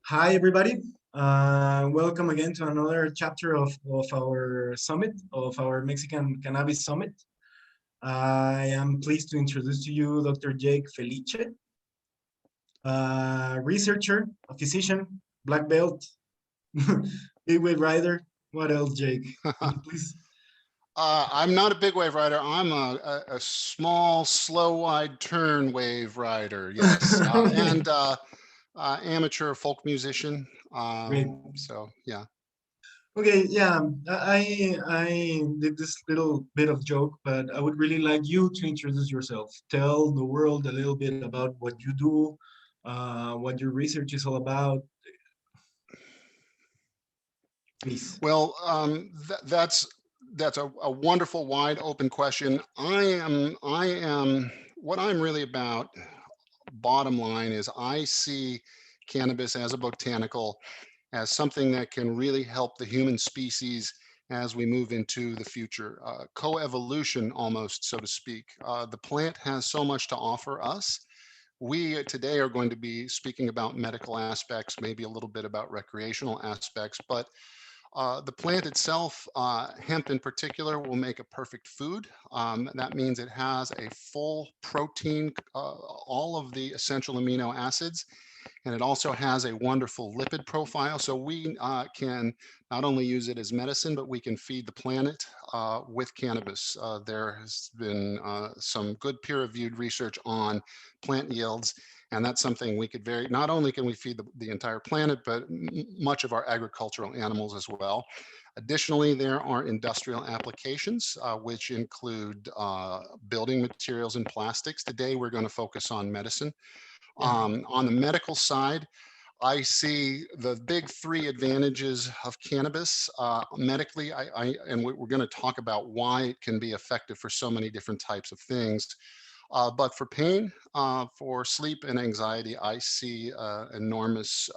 Hi, everybody. Welcome again to another chapter of our summit, of our Mexican Cannabis Summit. I am pleased to introduce to you Dr. Jake Felice, researcher, a physician, black belt, big wave rider. What else, Jake? Please. I'm not a big wave rider. I'm a small, slow, wide turn wave rider. Yes, Okay, and amateur folk musician. great. So yeah. Okay, yeah, I did this little bit of joke, but I would really like you to introduce yourself. Tell the world a little bit about what you do, what your research is all about, please. Well, that's a wonderful, wide open question. I am what I'm really about. Bottom line is, I see cannabis as a botanical, as something that can really help the human species as we move into the future. Coevolution, almost, so to speak. The plant has so much to offer us. We today are going to be speaking about medical aspects, maybe a little bit about recreational aspects, but the plant itself, hemp in particular, will make a perfect food. That means it has a full protein, all of the essential amino acids, and it also has a wonderful lipid profile. So we can not only use it as medicine, but we can feed the planet with cannabis. There has been some good peer-reviewed research on plant yields, and that's something we could not only can we feed the entire planet, but much of our agricultural animals as well. Additionally, there are industrial applications, which include building materials and plastics. Today, we're going to focus on medicine. Yeah, On the medical side, I see the big three advantages of cannabis medically. And we're going to talk about why it can be effective for so many different types of things. But for pain, for sleep and anxiety, I see enormous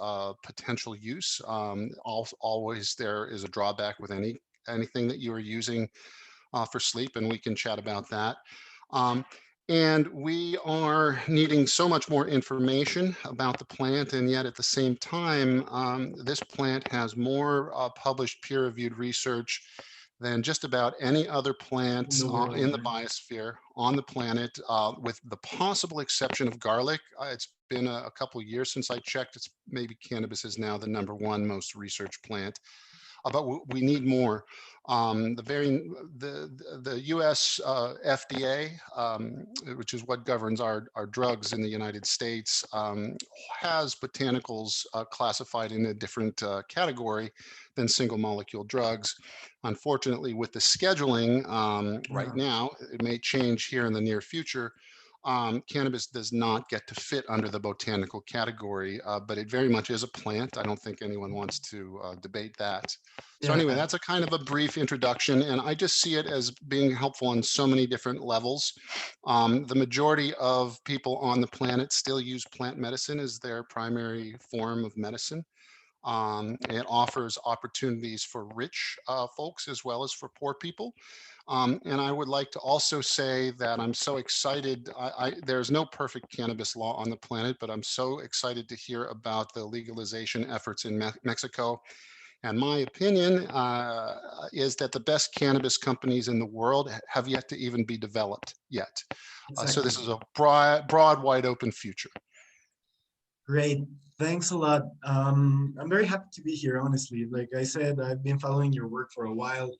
potential use. Always there is a drawback with anything that you are using for sleep, and we can chat about that. Um, and we are needing so much more information about the plant, and yet at the same time, this plant has more published peer-reviewed research than just about any other in plant the world, in the right? biosphere on the planet, with the possible exception of garlic. It's been a couple of years since I checked. It's maybe cannabis is now the #1 most researched plant, but we need more. The U.S. FDA, which is what governs our drugs in the United States, has botanicals classified in a different category than single molecule drugs. Unfortunately, with the scheduling right Yeah, now, it may change here in the near future. Cannabis does not get to fit under the botanical category, but it very much is a plant. I don't think anyone wants to debate that. So anyway, yeah, that's a kind of a brief introduction, and I just see it as being helpful on so many different levels. The majority of people on the planet still use plant medicine as their primary form of medicine. It offers opportunities for rich folks as well as for poor people. And I would like to also say that I'm so excited. There's no perfect cannabis law on the planet, but I'm so excited to hear about the legalization efforts in Mexico. And my opinion is that the best cannabis companies in the world have yet to even be developed yet. So exactly. this is a broad, wide open future. Great. Thanks a lot. I'm very happy to be here, honestly. Like I said, I've been following your work for a while.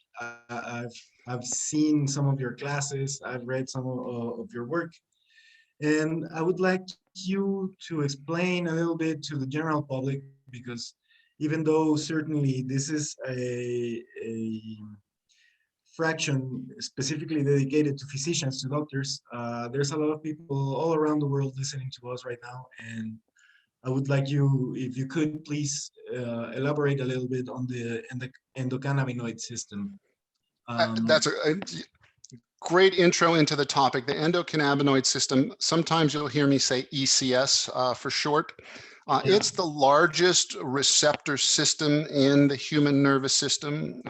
I've seen some of your classes. I've read some of your work. And I would like you to explain a little bit to the general public, because even though certainly this is a fraction specifically dedicated to physicians, to doctors, there's a lot of people all around the world listening to us right now. And I would like you, if you could, please elaborate a little bit on the endocannabinoid system. That's Um, a great intro into the topic. The endocannabinoid system, sometimes you'll hear me say ECS for short. yeah, It's the largest receptor system in the human nervous system.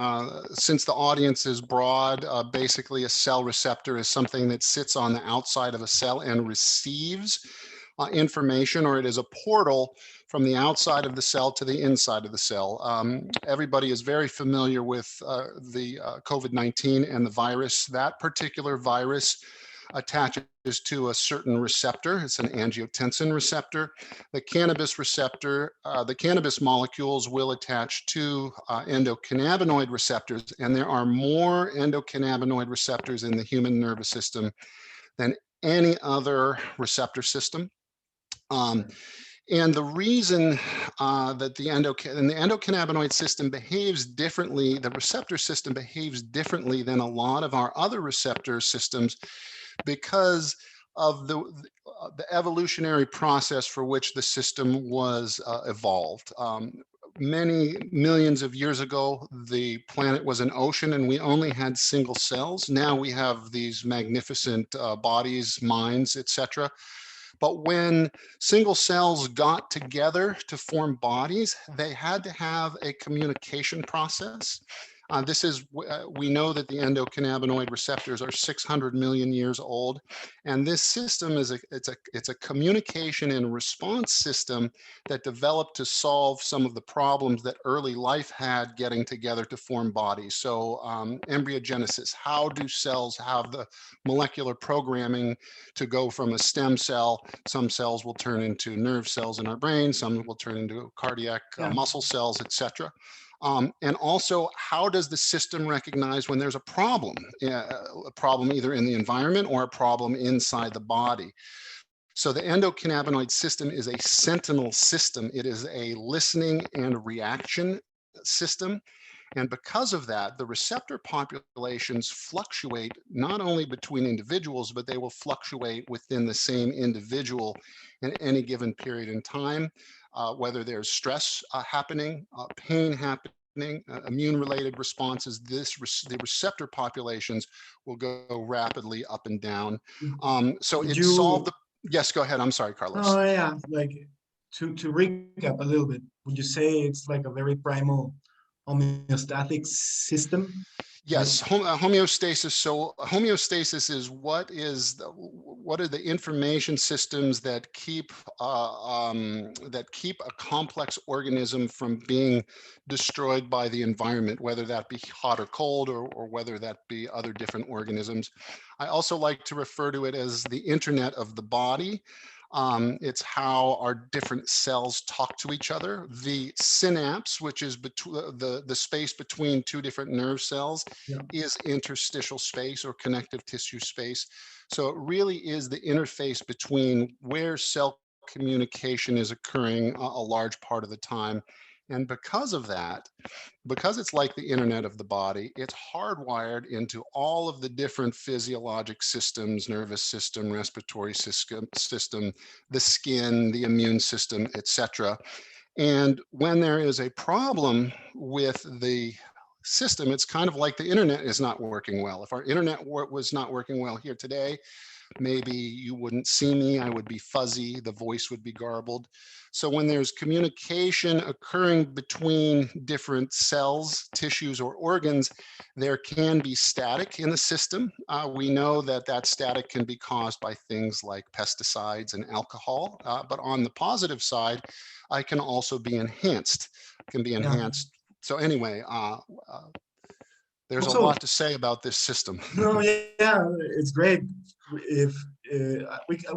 Since the audience is broad, basically a cell receptor is something that sits on the outside of a cell and receives information, or it is a portal from the outside of the cell to the inside of the cell. Everybody is very familiar with the COVID-19 and the virus. That particular virus attaches to a certain receptor. It's an angiotensin receptor. The cannabis receptor, the cannabis molecules will attach to endocannabinoid receptors, and there are more endocannabinoid receptors in the human nervous system than any other receptor system. And the reason that the endocannabinoid system behaves differently, the receptor system behaves differently than a lot of our other receptor systems, because of the evolutionary process for which the system was evolved. Many millions of years ago, the planet was an ocean and we only had single cells. Now we have these magnificent bodies, minds, etc. But when single cells got together to form bodies, they had to have a communication process. We know that the endocannabinoid receptors are 600 million years old, and this system is it's a communication and response system that developed to solve some of the problems that early life had getting together to form bodies. So embryogenesis, how do cells have the molecular programming to go from a stem cell? Some cells will turn into nerve cells in our brain, some will turn into cardiac muscle cells, etc. And also, how does the system recognize when there's a problem either in the environment or a problem inside the body? So the endocannabinoid system is a sentinel system. It is a listening and reaction system. And because of that, the receptor populations fluctuate not only between individuals, but they will fluctuate within the same individual in any given period in time, whether there's stress happening, pain happening, immune-related responses. The receptor populations will go rapidly up and down. So Would it you, solved the, yes, go ahead. I'm sorry, Carlos. oh yeah, like to recap a little bit, would you say it's like a very primal homeostatic system? Like, Yes, homeostasis. So homeostasis is what are the information systems that keep a complex organism from being destroyed by the environment, whether that be hot or cold, or whether that be other different organisms. I also like to refer to it as the internet of the body. It's how our different cells talk to each other. The synapse, which is the space between two different nerve cells, yeah, is interstitial space or connective tissue space. So it really is the interface between where cell communication is occurring a large part of the time. And because of that, because it's like the internet of the body, it's hardwired into all of the different physiologic systems, nervous system, respiratory system, the skin, the immune system, etc. And when there is a problem with the system, it's kind of like the internet is not working well. If our internet was not working well here today, maybe you wouldn't see me, I would be fuzzy, the voice would be garbled. So when there's communication occurring between different cells, tissues, or organs, there can be static in the system. We know that that static can be caused by things like pesticides and alcohol, but on the positive side, I can also be enhanced, can be yeah. enhanced. So anyway, there's a Also, lot to say about this system. no, yeah, it's great. If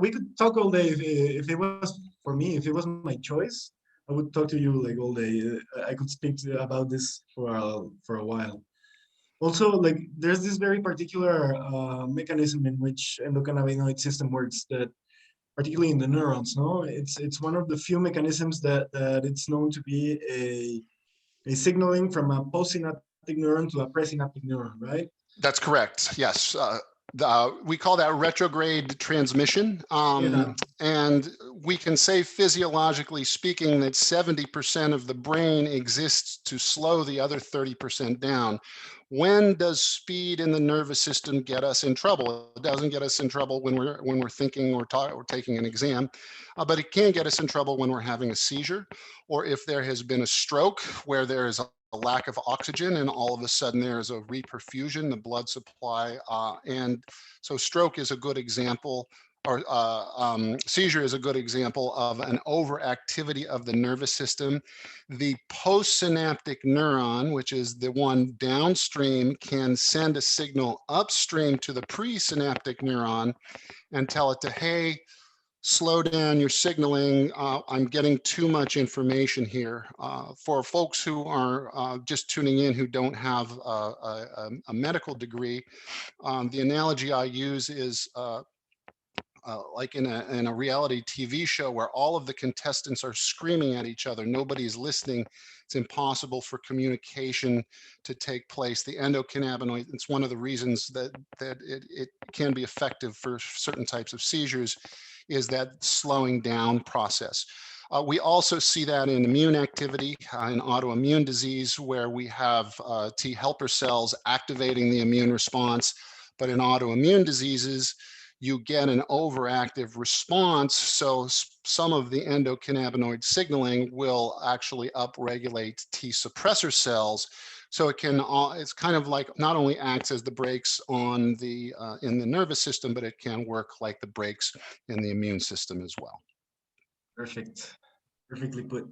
we could talk all day. If it was for me, if it was my choice, I would talk to you like all day. I could speak about this for a while. Also, like there's this very particular mechanism in which endocannabinoid system works that particularly in the neurons, no? It's one of the few mechanisms that it's known to be a signaling from a postsynaptic neuron to a presynaptic neuron, right? That's correct. Yes. We call that retrograde transmission. Yeah. And we can say physiologically speaking that 70% of the brain exists to slow the other 30% down. When does speed in the nervous system get us in trouble? It doesn't get us in trouble when we're thinking or taking an exam, but it can get us in trouble when we're having a seizure, or if there has been a stroke where there is a lack of oxygen and all of a sudden there's a reperfusion, the blood supply. And so stroke is a good example or seizure is a good example of an overactivity of the nervous system. The postsynaptic neuron, which is the one downstream, can send a signal upstream to the presynaptic neuron and tell it to, hey, slow down your signaling. I'm getting too much information here. For folks who are just tuning in who don't have a medical degree, the analogy I use is like in a reality TV show where all of the contestants are screaming at each other. Nobody's listening. It's impossible for communication to take place. The endocannabinoid, it's one of the reasons that it can be effective for certain types of seizures, is that slowing down process. We also see that in immune activity, in autoimmune disease, where we have T helper cells activating the immune response. But in autoimmune diseases, you get an overactive response. So some of the endocannabinoid signaling will actually upregulate T suppressor cells. So it can, it's kind of like not only acts as the brakes on the in the nervous system, but it can work like the brakes in the immune system as well. Perfect. Perfectly put.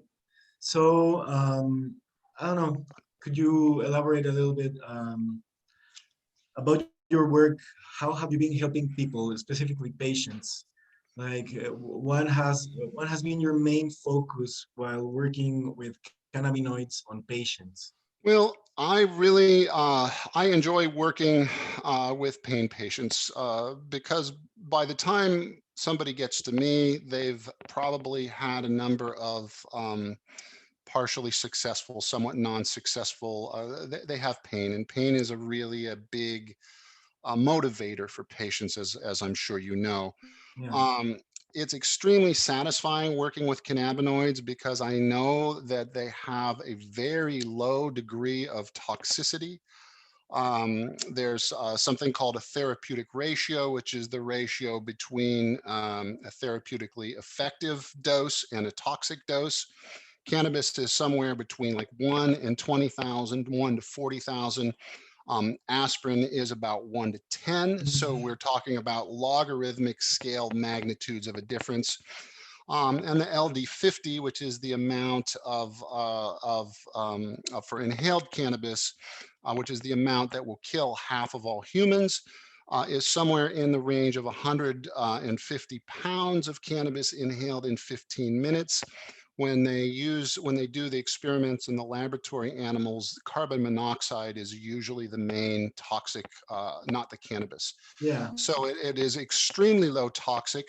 So, I don't know, could you elaborate a little bit about your work? How have you been helping people, specifically patients? Like, what has been your main focus while working with cannabinoids on patients? Well, I really I enjoy working with pain patients because by the time somebody gets to me, they've probably had a number of partially successful, somewhat non-successful. They have pain, and pain is a really a big motivator for patients, as I'm sure you know. Yeah. Um, it's extremely satisfying working with cannabinoids because I know that they have a very low degree of toxicity. There's something called a therapeutic ratio, which is the ratio between a therapeutically effective dose and a toxic dose. Cannabis is somewhere between like 1 and 20,000, 1 to 40,000. Aspirin is about 1 to 10. So Mhm. we're talking about logarithmic scale magnitudes of a difference. And the LD50, which is the amount for inhaled cannabis, which is the amount that will kill half of all humans, is somewhere in the range of 150 pounds of cannabis inhaled in 15 minutes. When they do the experiments in the laboratory animals, carbon monoxide is usually the main toxic, not the cannabis. Yeah. So it is extremely low toxic.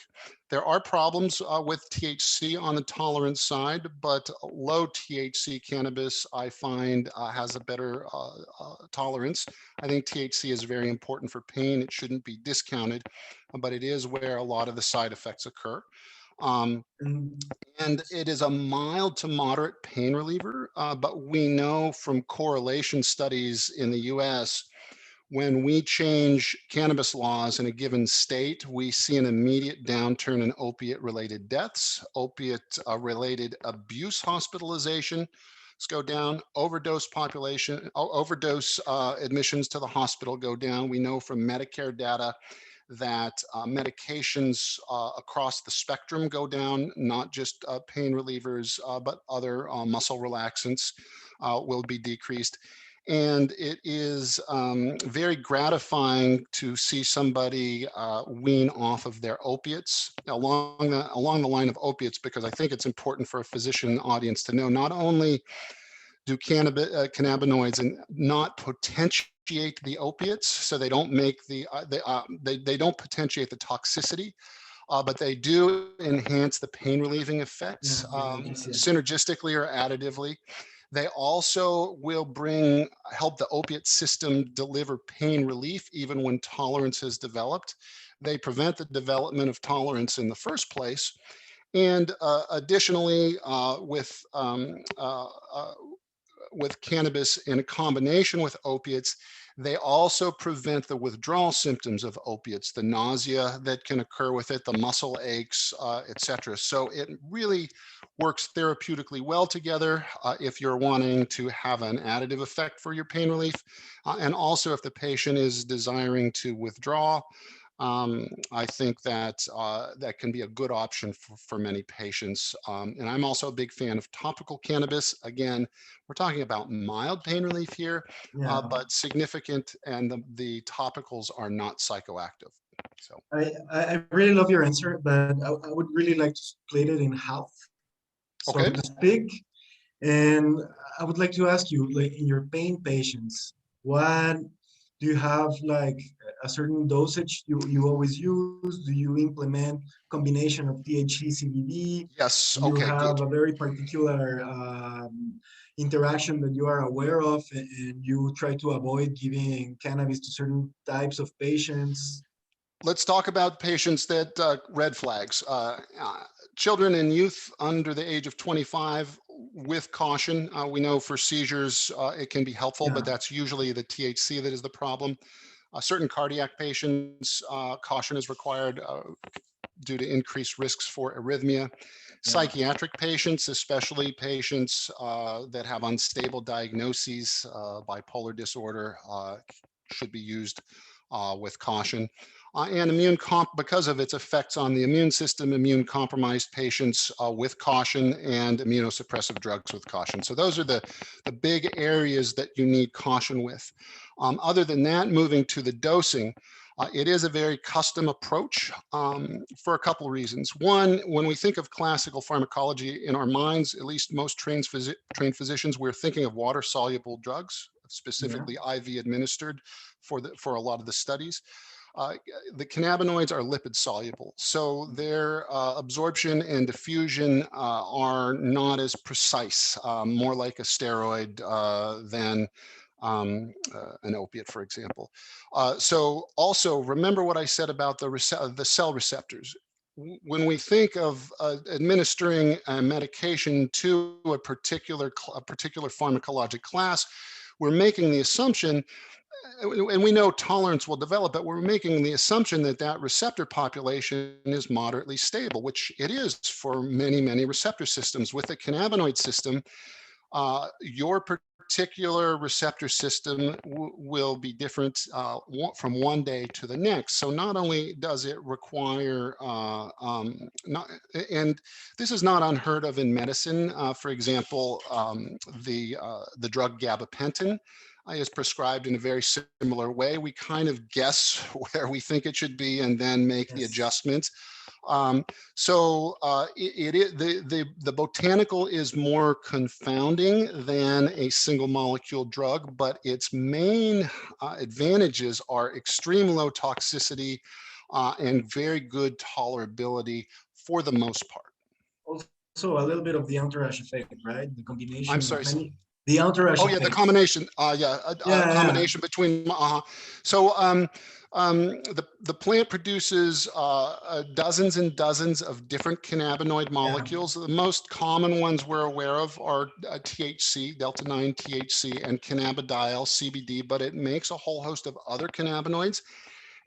There are problems with THC on the tolerance side, but low THC cannabis I find has a better tolerance. I think THC is very important for pain. It shouldn't be discounted, but it is where a lot of the side effects occur. Um, And and it is a mild to moderate pain reliever, but we know from correlation studies in the US, when we change cannabis laws in a given state, we see an immediate downturn in opiate-related deaths, opiate-related abuse hospitalizations go down, overdose admissions to the hospital go down. We know from Medicare data that medications across the spectrum go down, not just pain relievers, but other muscle relaxants will be decreased. And it is very gratifying to see somebody wean off of their opiates along the line of opiates, because I think it's important for a physician audience to know not only do cannabinoids and not potentiate the opiates, so they don't make they don't potentiate the toxicity, but they do enhance the pain relieving yeah, effects analgesia. synergistically or additively. They also will help the opiate system deliver pain relief even when tolerance is developed. They prevent the development of tolerance in the first place. And additionally, with cannabis in a combination with opiates, they also prevent the withdrawal symptoms of opiates, the nausea that can occur with it, the muscle aches, etc. So it really works therapeutically well together if you're wanting to have an additive effect for your pain relief. And also if the patient is desiring to withdraw, I think that that can be a good option for many patients. And I'm also a big fan of topical cannabis. Again, we're talking about mild pain relief here, Yeah. but significant, and the topicals are not psychoactive. So, I really love your answer, but I would really like to split it in half, so okay. to speak. And I would like to ask you, like in your pain patients, what do you have like a certain dosage you always use? Do you implement combination of THC CBD? Yes. Do you Okay. have Good. a very particular interaction that you are aware of, and you try to avoid giving cannabis to certain types of patients? Let's talk about patients that red flags. Children and youth under the age of 25 with caution. We know for seizures it can be helpful, but Yeah, that's usually the THC that is the problem. Certain cardiac patients, caution is required due to increased risks for arrhythmia. yeah, Psychiatric patients, especially patients that have unstable diagnoses, bipolar disorder, should be used with caution. And because of its effects on the immune system, immune compromised patients with caution, and immunosuppressive drugs with caution. So those are the big areas that you need caution with. Other than that, moving to the dosing, it is a very custom approach for a couple of reasons. One, when we think of classical pharmacology in our minds, at least most trained physicians, we're thinking of water-soluble drugs, yeah. specifically IV administered for a lot of the studies. Uh, the cannabinoids are lipid soluble, so their absorption and diffusion are not as precise, more like a steroid than an opiate, for example. So also remember what I said about the cell receptors. When we think of administering a medication to a particular pharmacologic class, we're making the assumption, and we know tolerance will develop, but we're making the assumption that that receptor population is moderately stable, which it is for many, many receptor systems. With the cannabinoid system, your particular receptor system will be different from one day to the next. So not only does it require, and this is not unheard of in medicine. For example, the drug gabapentin is prescribed in a very similar way. We kind of guess where we think it should be and then make the Yes. adjustments. It is the botanical is more confounding than a single molecule drug, but its main advantages are extreme low toxicity and very good tolerability for the most part. Also, a little bit of the entourage effect, right? The I'm combination of sorry. many, the entourage Oh yeah, the effect. combination. Yeah, a Yeah, yeah, combination between. So the plant produces dozens and dozens of different cannabinoid yeah. molecules. The most common ones we're aware of are THC, delta 9 THC, and cannabidiol, CBD. But it makes a whole host of other cannabinoids,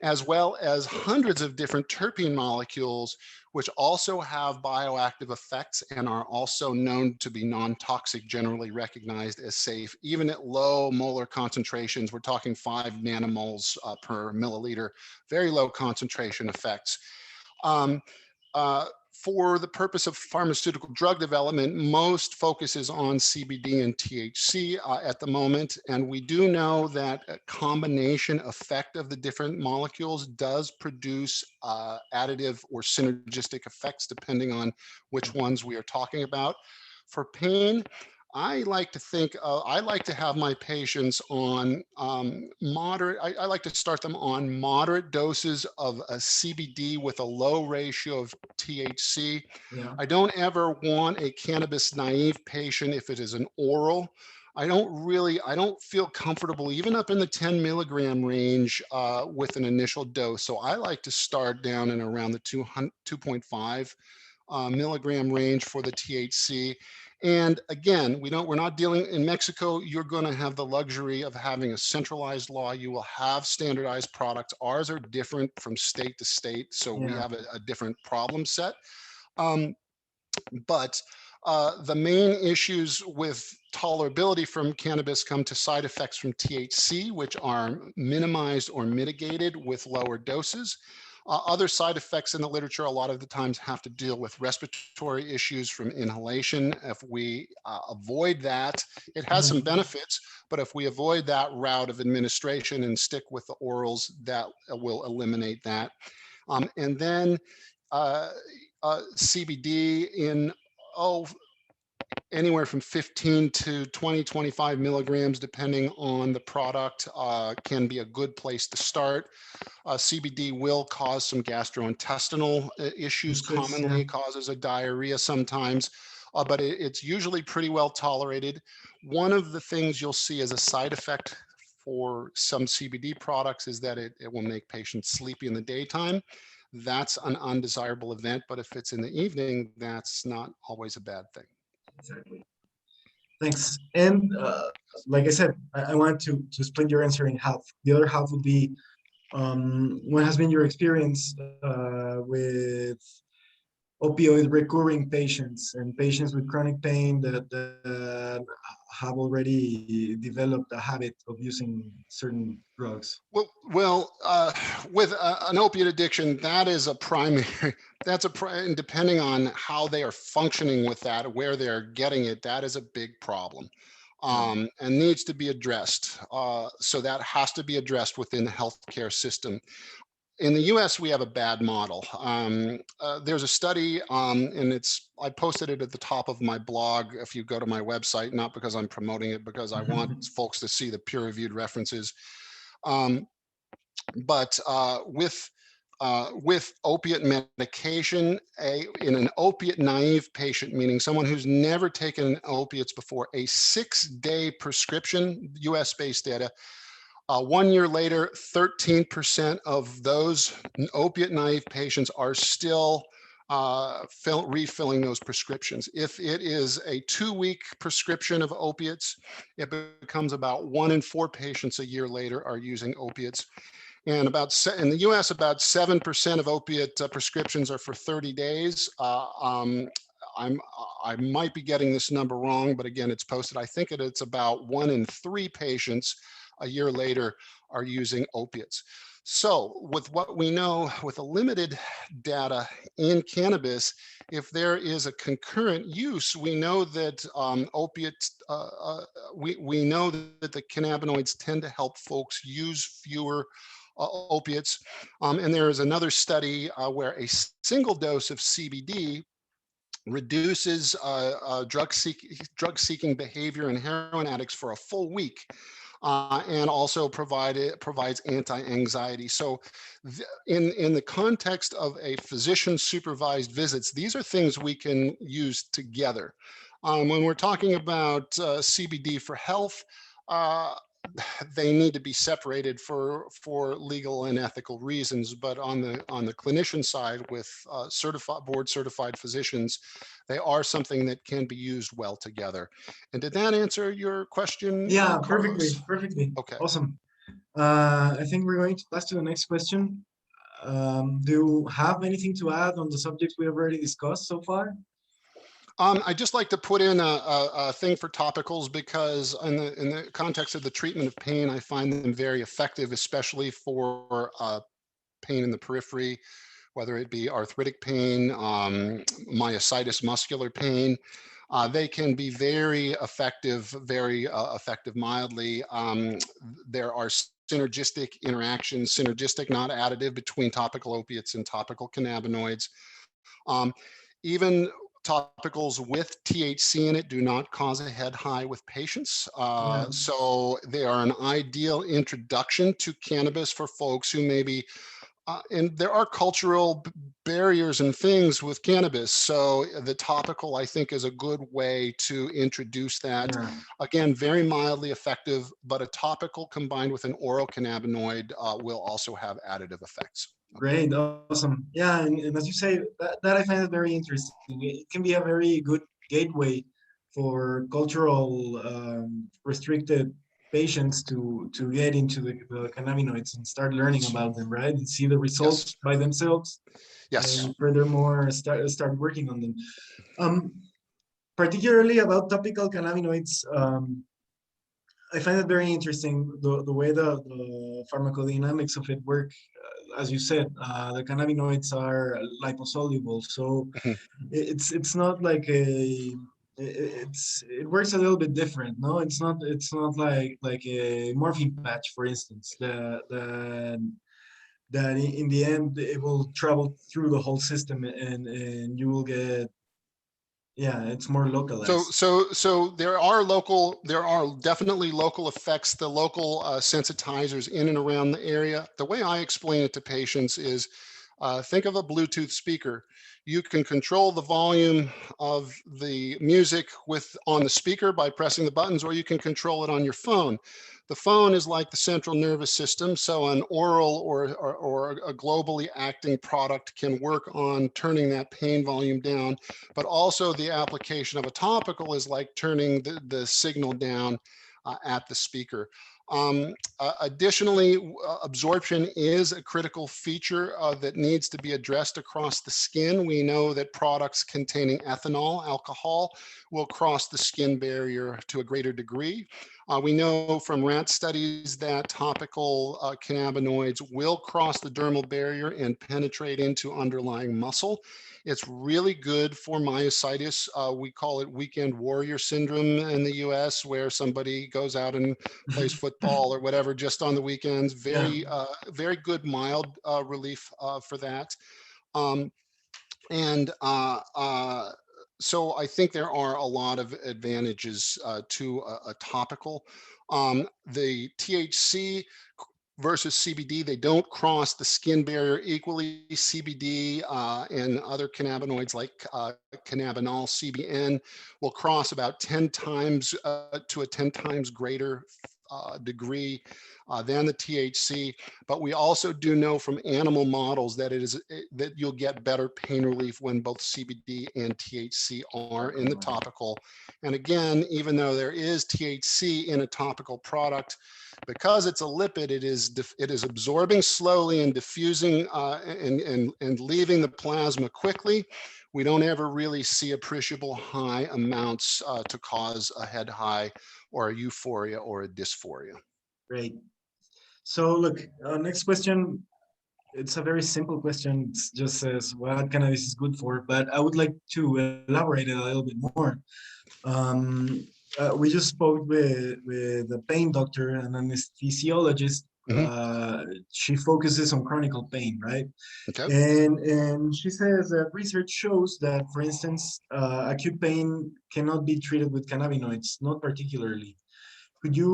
as well as hundreds of different terpene molecules, which also have bioactive effects and are also known to be non-toxic, generally recognized as safe, even at low molar concentrations. We're talking 5 nanomoles per milliliter, very low concentration effects. Um, uh, for the purpose of pharmaceutical drug development, most focuses on CBD and THC at the moment. And we do know that a combination effect of the different molecules does produce additive or synergistic effects, depending on which ones we are talking about. For pain, I like to think, I like to have my patients on moderate, I like to start them on moderate doses of a CBD with a low ratio of THC. Yeah. I don't ever want a cannabis naive patient if it is an oral. I don't feel comfortable even up in the 10 milligram range with an initial dose. So I like to start down in around the 2.5 milligram range for the THC. And again, we're not dealing in Mexico. You're going to have the luxury of having a centralized law. You will have standardized products. Ours are different from state to state, so we Yeah. have a different problem set. Um, but The main issues with tolerability from cannabis come to side effects from THC, which are minimized or mitigated with lower doses. Other side effects in the literature a lot of the times have to deal with respiratory issues from inhalation. If we avoid that, it has some Mhm. benefits, but if we avoid that route of administration and stick with the orals, that will eliminate that. And then CBD in, oh, anywhere from 15 to 20, 25 milligrams, depending on the product, can be a good place to start. CBD will cause some gastrointestinal issues, Distress, yeah. commonly causes a diarrhea sometimes, but it's usually pretty well tolerated. One of the things you'll see as a side effect for some CBD products is that it will make patients sleepy in the daytime. That's an undesirable event, but if it's in the evening, that's not always a bad thing. Exactly. Thanks. And like I said, I wanted to split your answer in half. The other half would be, what has been your experience with opioid recurring patients and patients with chronic pain that have already developed a habit of using certain drugs? Well, with an opiate addiction, that is a primary, and depending on how they are functioning with that, where they're getting it, that is a big problem, Yeah. and needs to be addressed. So that has to be addressed within the healthcare system. In the US, we have a bad model. There's a study, and I posted it at the top of my blog. If you go to my website, not because I'm promoting it, because I want folks to see the peer-reviewed references. Um, but with opiate medication, in an opiate naive patient, meaning someone who's never taken opiates before, a 6-day prescription, US based data, 1 year later, 13% of those opiate naive patients are still refilling those prescriptions. If it is a 2-week prescription of opiates, it becomes about 1 in 4 patients a year later are using opiates. And in the US, about 7% of opiate prescriptions are for 30 days. I might be getting this number wrong, but again, it's posted. I think it's about 1 in 3 patients a year later are using opiates. So with what we know, with the limited data in cannabis, if there is a concurrent use, we know that opiates, we know that the cannabinoids tend to help folks use fewer opiates. And there is another study where a single dose of CBD reduces drug-seeking behavior in heroin addicts for a full week. And also provides anti-anxiety. So in the context of a physician supervised visits, these are things we can use together. When we're talking about CBD for health, they need to be separated for legal and ethical reasons. But on the clinician side, with board certified physicians, they are something that can be used well together. And did that answer your question, Yeah, Carlos? perfectly. Okay. Awesome. I think we're going to pass to the next question. Do you have anything to add on the subjects we have already discussed so far? I just like to put in a thing for topicals, because in the context of the treatment of pain, I find them very effective, especially for pain in the periphery, whether it be arthritic pain, myositis muscular pain. They can be very effective mildly. There are synergistic interactions, synergistic, not additive, between topical opiates and topical cannabinoids. Even topicals with THC in it do not cause a head high with patients. Yeah. So they are an ideal introduction to cannabis for folks who maybe, and there are cultural barriers and things with cannabis. So the topical, I think, is a good way to introduce that. Yeah. Again, very mildly effective, but a topical combined with an oral cannabinoid will also have additive effects. Great, awesome. Yeah, and as you say, that I find it very interesting. It can be a very good gateway for cultural restricted patients to get into the cannabinoids and start learning about them, right? And see the Yes. results by themselves, Yes. and furthermore start working on them. Um, particularly about topical cannabinoids. I find it very interesting the way the pharmacodynamics of it work. As you said, the cannabinoids are liposoluble, so Mhm. it's not like it works a little bit different. No, it's not like a morphine patch, for instance. That in the end it will travel through the whole system and you will get, yeah, it's more So, localized. so there are definitely local effects, the local sensitizers in and around the area. The way I explain it to patients is, think of a Bluetooth speaker. You can control the volume of the music on the speaker by pressing the buttons, or you can control it on your phone. The phone is like the central nervous system, so an oral or a globally acting product can work on turning that pain volume down, but also the application of a topical is like turning the signal down at the speaker. Additionally, absorption is a critical feature that needs to be addressed across the skin. We know that products containing ethanol, alcohol, will cross the skin barrier to a greater degree. We know from rat studies that topical cannabinoids will cross the dermal barrier and penetrate into underlying muscle. It's really good for myositis. We call it weekend warrior syndrome in the US, where somebody goes out and plays football or whatever just on the weekends. Yeah, Very good mild relief for that. Um, and so I think there are a lot of advantages to a topical. The THC versus CBD, they don't cross the skin barrier equally. CBD and other cannabinoids like cannabinol, CBN, will cross about 10 times to a 10 times greater degree than the THC. But we also do know from animal models that that you'll get better pain relief when both CBD and THC are in the topical. And again, even though there is THC in a topical product, because it's a lipid, it is absorbing slowly and diffusing and leaving the plasma quickly. We don't ever really see appreciable high amounts to cause a head high or a euphoria or a dysphoria. great. So look, next question. It's a very simple question. It just says what cannabis is good for, but I would like to elaborate it a little bit more. Um, we just spoke with a pain doctor, an anesthesiologist. Mhm. She focuses on chronic pain, right? Okay. And she says that research shows that, for instance, acute pain cannot be treated with cannabinoids, not particularly. Could you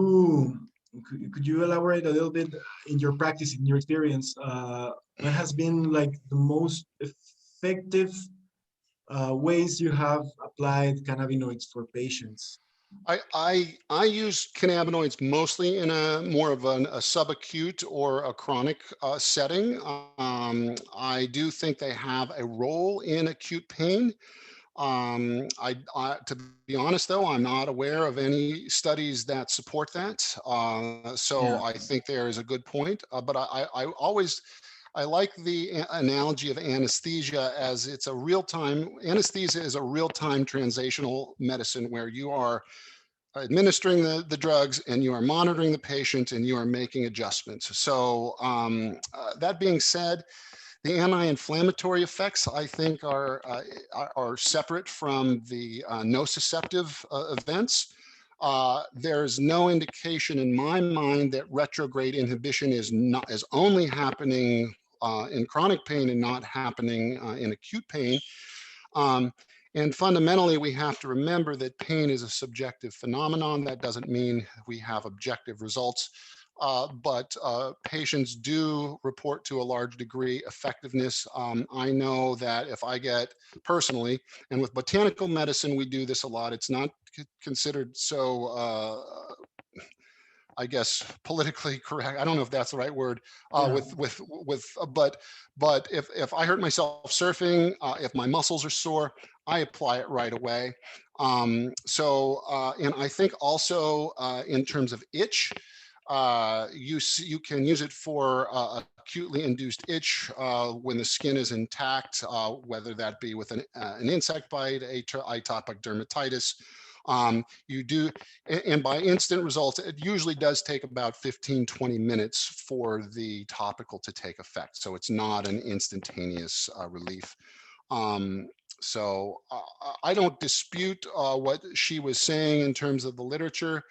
could you elaborate a little bit in your practice, in your experience, what has been like the most effective ways you have applied cannabinoids for patients? I use cannabinoids mostly in a more of a subacute or a chronic setting. I do think they have a role in acute pain. To be honest, though, I'm not aware of any studies that support that. So Yeah, I think there is a good point. But I like the analogy of anesthesia, as it's a real-time, anesthesia is a real-time translational medicine where you are administering the drugs and you are monitoring the patient and you are making adjustments. So that being said, the anti-inflammatory effects, I think, are separate from the nociceptive events. There's no indication in my mind that retrograde inhibition is only happening in chronic pain and not happening in acute pain. Um, and fundamentally, we have to remember that pain is a subjective phenomenon. That doesn't mean we have objective results. But patients do report to a large degree effectiveness. I know that if I get personally, and with botanical medicine, we do this a lot. It's not considered so, I guess, politically correct. I don't know if that's the right word. yeah, But if I hurt myself surfing, if my muscles are sore, I apply it right away. And I think also in terms of itch, you can use it for a acutely induced itch when the skin is intact, whether that be with an insect bite, atopic dermatitis. You do, and by instant results, it usually does take about 15-20 minutes for the topical to take effect. So it's not an instantaneous relief. So I don't dispute what she was saying in terms of the literature.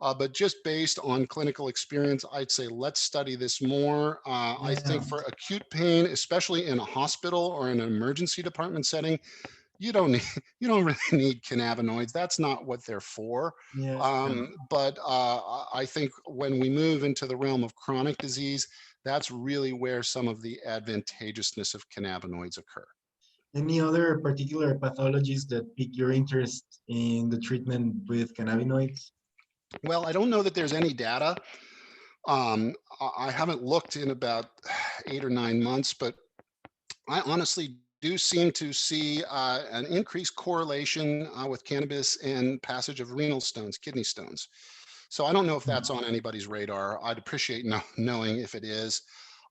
But just based on clinical experience, I'd say let's study this more. I think Yeah. for acute pain, especially in a hospital or in an emergency department setting, you don't need, you don't really need cannabinoids. That's not what they're for. Yeah. But I think when we move into the realm of chronic disease, that's really where some of the advantageousness of cannabinoids occur. Any other particular pathologies that pique your interest in the treatment with cannabinoids? Well, I don't know that there's any data. I haven't looked in about 8 or 9 months, but I honestly do seem to see an increased correlation with cannabis and passage of renal stones, kidney stones. So I don't know if that's on anybody's radar. I'd appreciate knowing if it is.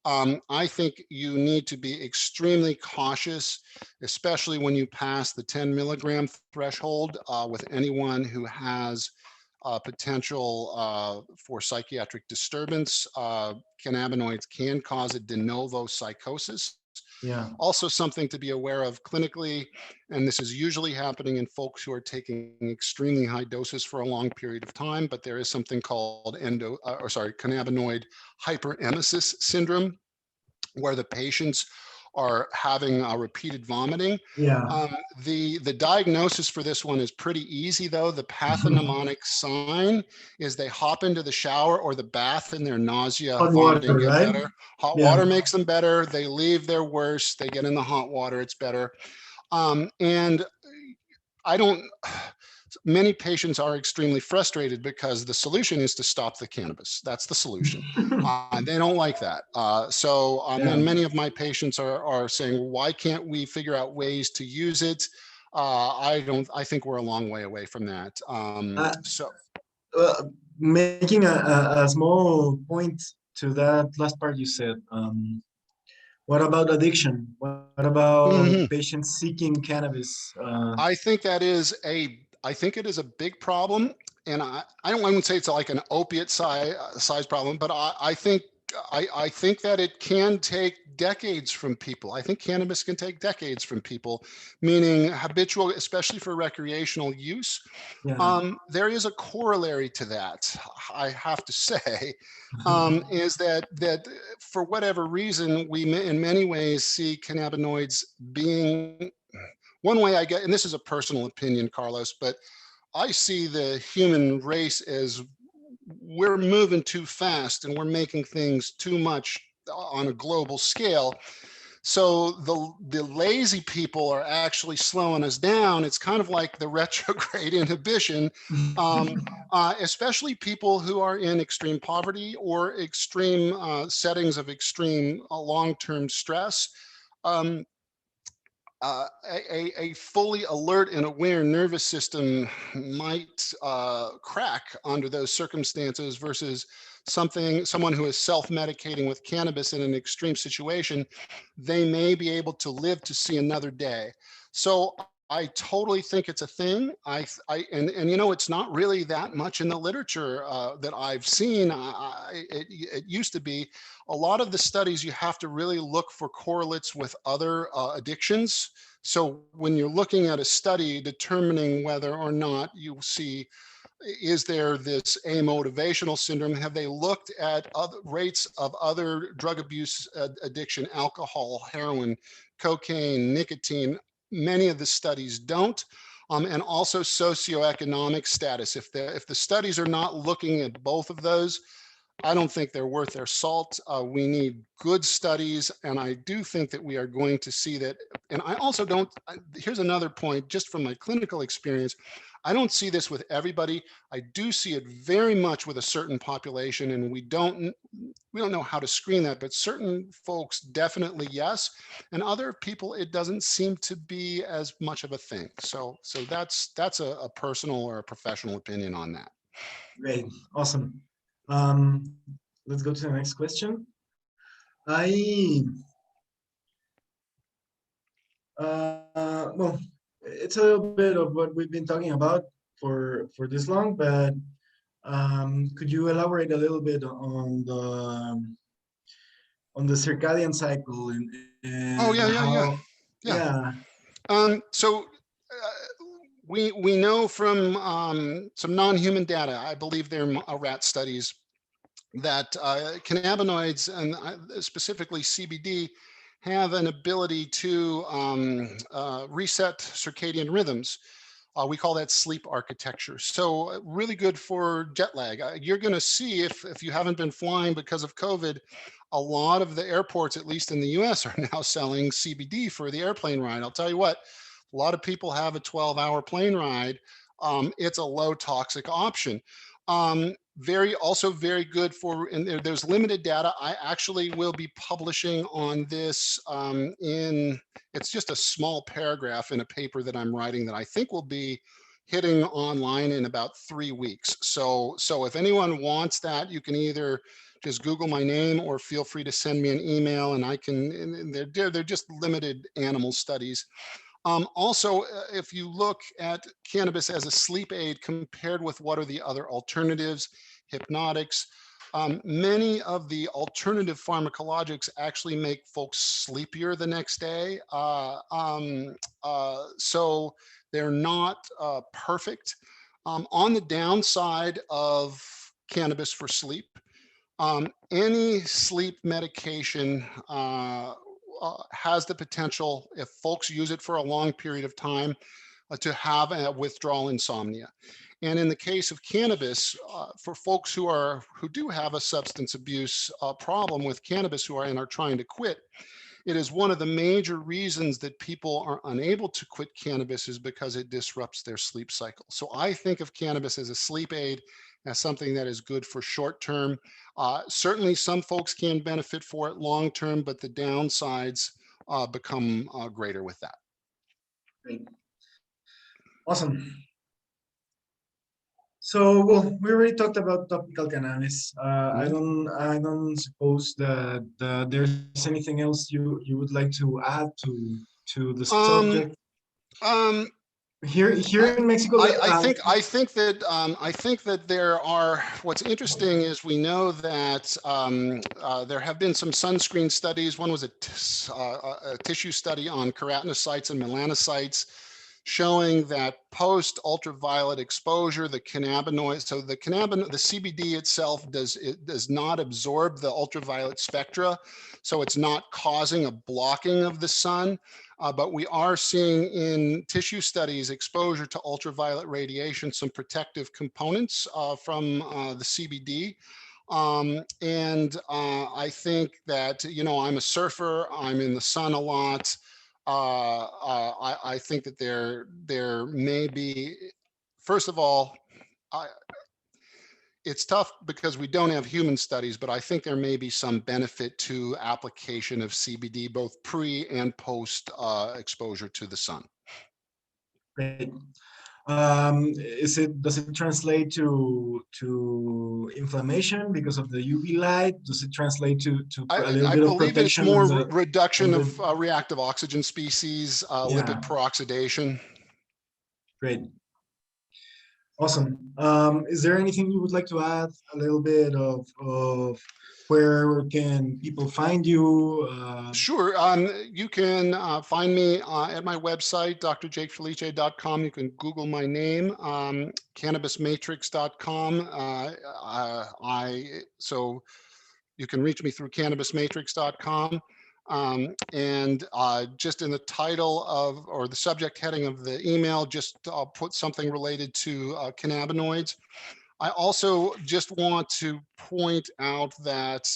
I think you need to be extremely cautious, especially when you pass the 10 milligram threshold with anyone who has potential for psychiatric disturbance. Cannabinoids can cause a de novo psychosis. Yeah. Also something to be aware of clinically, and this is usually happening in folks who are taking extremely high doses for a long period of time, but there is something called cannabinoid hyperemesis syndrome, where the patients are having repeated vomiting. Yeah. The diagnosis for this one is pretty easy though. The pathognomonic sign is they hop into the shower or the bath and their nausea, Hot vomiting water, get right? better. Hot Yeah. water makes them better. They leave, they're worse. They get in the hot water, it's better. And I don't, many patients are extremely frustrated because the solution is to stop the cannabis. That's the solution. They don't like that. Yeah. And many of my patients are saying, well, why can't we figure out ways to use it? I think we're a long way away from that. Uh, So Making a small point to that last part you said, what about addiction? What about mhm. patients seeking cannabis? I think I think it is a big problem. And I wouldn't say it's like an opiate size problem, but I think that it can take decades from people. I think cannabis can take decades from people, meaning habitual, especially for recreational use. Yeah. There is a corollary to that, I have to say, is that for whatever reason, we in many ways see cannabinoids being one way I get, and this is a personal opinion, Carlos, but I see the human race as we're moving too fast and we're making things too much on a global scale. So the lazy people are actually slowing us down. It's kind of like the retrograde inhibition, especially people who are in extreme poverty or extreme settings of extreme long-term stress. Um, a fully alert and aware nervous system might crack under those circumstances versus someone who is self-medicating with cannabis in an extreme situation. They may be able to live to see another day. So I totally think it's a thing. And you know, it's not really that much in the literature that I've seen. It used to be. A lot of the studies, you have to really look for correlates with other addictions. So when you're looking at a study determining whether or not you see, is there this amotivational syndrome? Have they looked at other rates of other drug abuse addiction, alcohol, heroin, cocaine, nicotine? Many of the studies don't. And also socioeconomic status. If the studies are not looking at both of those, I don't think they're worth their salt. We need good studies, and I do think that we are going to see that. And I also don't, here's another point, just from my clinical experience, I don't see this with everybody. I do see it very much with a certain population, and we don't know how to screen that, but certain folks definitely yes, and other people it doesn't seem to be as much of a thing. So that's a personal or a professional opinion on that. Great. Awesome. Um, let's go to the next question. I well, it's a little bit of what we've been talking about for this long, but could you elaborate a little bit on the circadian cycle Oh, and yeah. how, Yeah. yeah, So we know from some non-human data, I believe they're rat studies, that cannabinoids and specifically CBD have an ability to reset circadian rhythms. We call that sleep architecture. So really good for jet lag. You're going to see, if you haven't been flying because of COVID, a lot of the airports, at least in the US, are now selling CBD for the airplane ride. I'll tell you what, a lot of people have a 12-hour plane ride. It's a low toxic option. Also very good for, and there's limited data. I actually will be publishing on this it's just a small paragraph in a paper that I'm writing that I think will be hitting online in about 3 weeks. So if anyone wants that, you can either just Google my name or feel free to send me an email, and I can, and they're just limited animal studies. Also, if you look at cannabis as a sleep aid compared with what are the other alternatives, hypnotics, many of the alternative pharmacologics actually make folks sleepier the next day. So they're not perfect. On the downside of cannabis for sleep, any sleep medication has the potential, if folks use it for a long period of time, to have a withdrawal insomnia. And in the case of cannabis, for folks who do have a substance abuse problem with cannabis who are and are trying to quit, it is one of the major reasons that people are unable to quit cannabis is because it disrupts their sleep cycle. So I think of cannabis as a sleep aid, as something that is good for short term. Certainly some folks can benefit for it long term, but the downsides become greater with that. great, awesome. So, well, we already talked about topical cannabis. I don't suppose that there's anything else you would like to add to the Um, subject. um, Here in Mexico, I think that there are. What's interesting is we know that there have been some sunscreen studies. One was a tissue study on keratinocytes and melanocytes, showing that post ultraviolet exposure, the cannabinoids. So the CBD itself does not absorb the ultraviolet spectra, so it's not causing a blocking of the sun. But we are seeing in tissue studies exposure to ultraviolet radiation, some protective components from the CBD. I think that, I'm a surfer, I'm in the sun a lot. I think that there may be, first of all, it's tough because we don't have human studies, but I think there may be some benefit to application of CBD, both pre and post exposure to the sun. great. Does it translate to inflammation because of the UV light? Does it translate to a little I bit of believe it's protection more on reduction the, of reactive oxygen species, lipid yeah, peroxidation. great. Awesome. Is there anything you would like to add? A little bit of where can people find you? Sure. You can find me at my website, drjakefelice.com. You can Google my name, cannabismatrix.com. So you can reach me through cannabismatrix.com. Just in the title or the subject heading of the email, just put something related to cannabinoids. I also just want to point out that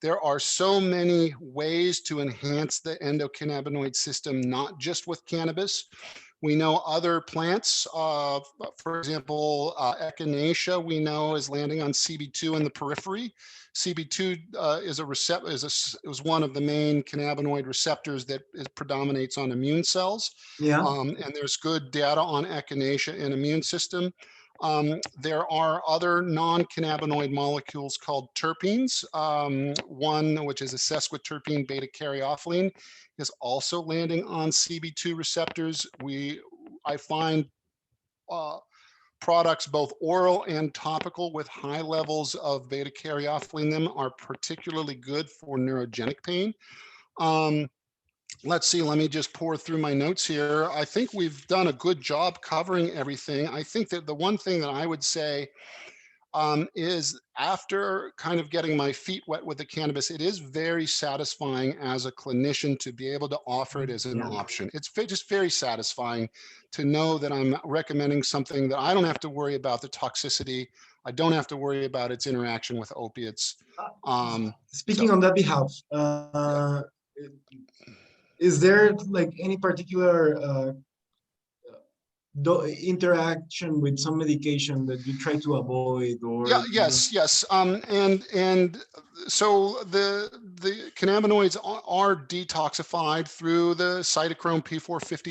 there are so many ways to enhance the endocannabinoid system, not just with cannabis. We know other plants, for example, echinacea, we know is landing on CB2 in the periphery. CB2 is one of the main cannabinoid receptors that predominates on immune cells. Yeah, And there's good data on echinacea in immune system. There are other non-cannabinoid molecules called terpenes. One, which is a sesquiterpene beta-caryophyllene, is also landing on CB2 receptors. I find products, both oral and topical, with high levels of beta-caryophyllene in them are particularly good for neurogenic pain. Let's see, let me just pour through my notes here. I think we've done a good job covering everything. I think that the one thing that I would say is, after kind of getting my feet wet with the cannabis, it is very satisfying as a clinician to be able to offer it as an Yeah. option. It's just very satisfying to know that I'm recommending something that I don't have to worry about the toxicity. I don't have to worry about its interaction with opiates. Speaking on that behalf, is there like any particular interaction with some medication that you try to avoid, or Yes. And so the cannabinoids are detoxified through the cytochrome P450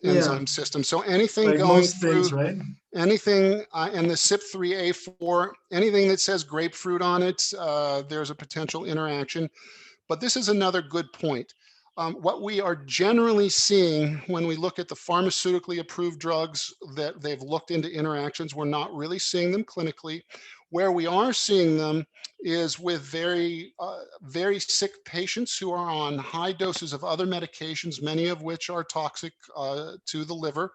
yeah, subenzyme system. So anything like going most things, through right? anything and the CYP3A4, anything that says grapefruit on it, there's a potential interaction. But this is another good point. What we are generally seeing when we look at the pharmaceutically approved drugs that they've looked into interactions, we're not really seeing them clinically. Where we are seeing them is with very sick patients who are on high doses of other medications, many of which are toxic to the liver.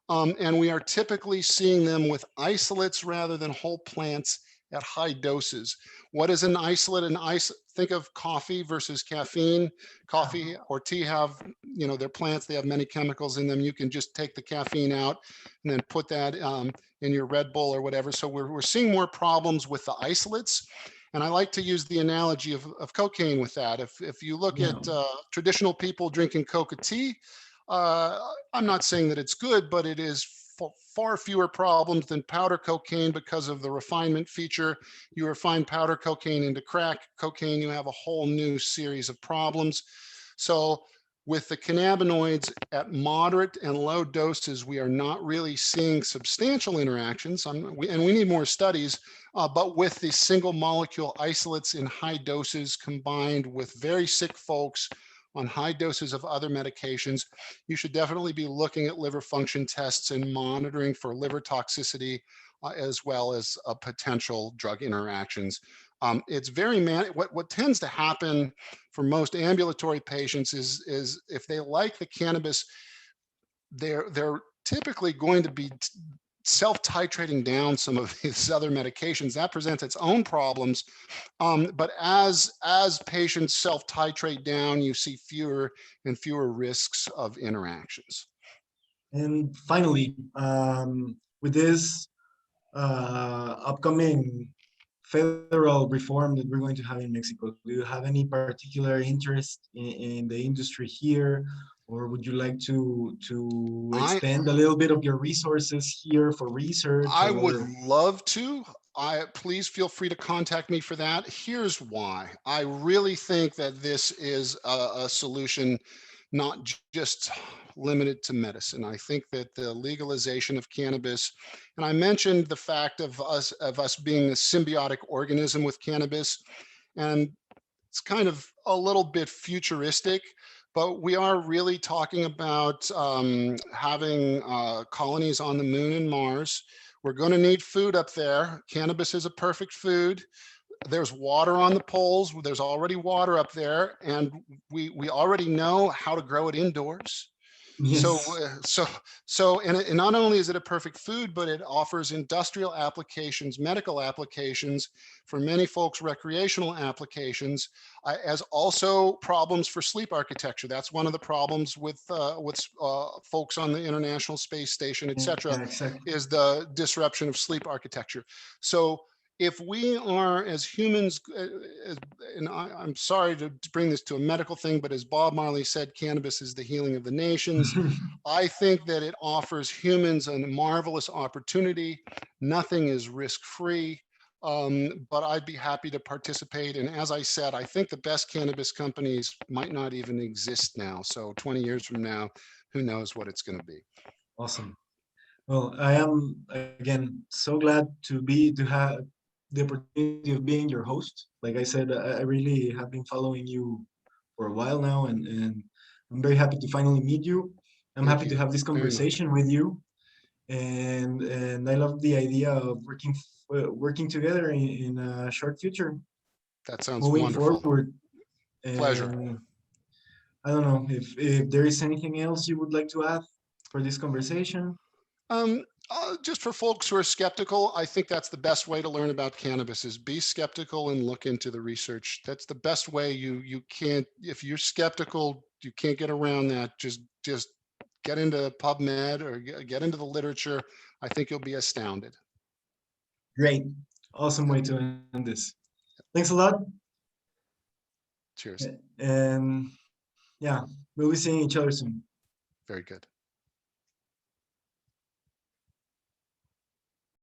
And we are typically seeing them with isolates rather than whole plants at high doses. What is an isolate? Think of coffee versus caffeine. Coffee or tea have, they're plants, they have many chemicals in them. You can just take the caffeine out and then put that in your Red Bull or whatever. So we're seeing more problems with the isolates. And I like to use the analogy of cocaine with that. If you look Yeah. at traditional people drinking coca tea, I'm not saying that it's good, but it is far fewer problems than powder cocaine because of the refinement feature. You refine powder cocaine into crack cocaine, you have a whole new series of problems. So with the cannabinoids at moderate and low doses, we are not really seeing substantial interactions, and we need more studies, but with the single molecule isolates in high doses combined with very sick folks on high doses of other medications, you should definitely be looking at liver function tests and monitoring for liver toxicity, as well as potential drug interactions. It's very what tends to happen for most ambulatory patients is if they like the cannabis, they're typically going to be self-titrating down some of these other medications. That presents its own problems. But as patients self-titrate down, you see fewer and fewer risks of interactions. And finally, with this upcoming federal reform that we're going to have in Mexico, do you have any particular interest in the industry here, or would you like to I extend a little bit of your resources here for research, I would or love to. Please feel free to contact me for that. Here's why. I really think that this is a solution not just limited to medicine. I think that the legalization of cannabis, and I mentioned the fact of us being a symbiotic organism with cannabis, and it's kind of a little bit futuristic, but we are really talking about having colonies on the moon and Mars. We're going to need food up there. Cannabis is a perfect food. There's water on the poles. There's already water up there, and we already know how to grow it indoors. So, yes? and not only is it a perfect food, but it offers industrial applications, medical applications, for many folks, recreational applications, as also problems for sleep architecture. That's one of the problems with folks on the International Space Station, et cetera, Yeah, exactly. is the disruption of sleep architecture. So if we are as humans, and I'm sorry to bring this to a medical thing, but as Bob Marley said, cannabis is the healing of the nations. I think that it offers humans a marvelous opportunity. Nothing is risk-free, but I'd be happy to participate. And as I said, I think the best cannabis companies might not even exist now. So 20 years from now, who knows what it's going to be. Awesome. Well, I am again so glad to have the opportunity of being your host. Like I said, I really have been following you for a while now, and I'm very happy to finally meet you. I'm Thank happy to you have this very much. conversation with you, and I love the idea of working together in a short future, That sounds moving wonderful. forward. Pleasure. And I don't know if there is anything else you would like to add for this conversation. Just for folks who are skeptical, I think that's the best way to learn about cannabis is be skeptical and look into the research. That's the best way. You can't, if you're skeptical, you can't get around that. Just get into PubMed or get into the literature. I think you'll be astounded. Great, awesome Yep. way to end this. Thanks a lot, Cheers. and yeah, we'll be seeing each other soon. Very good.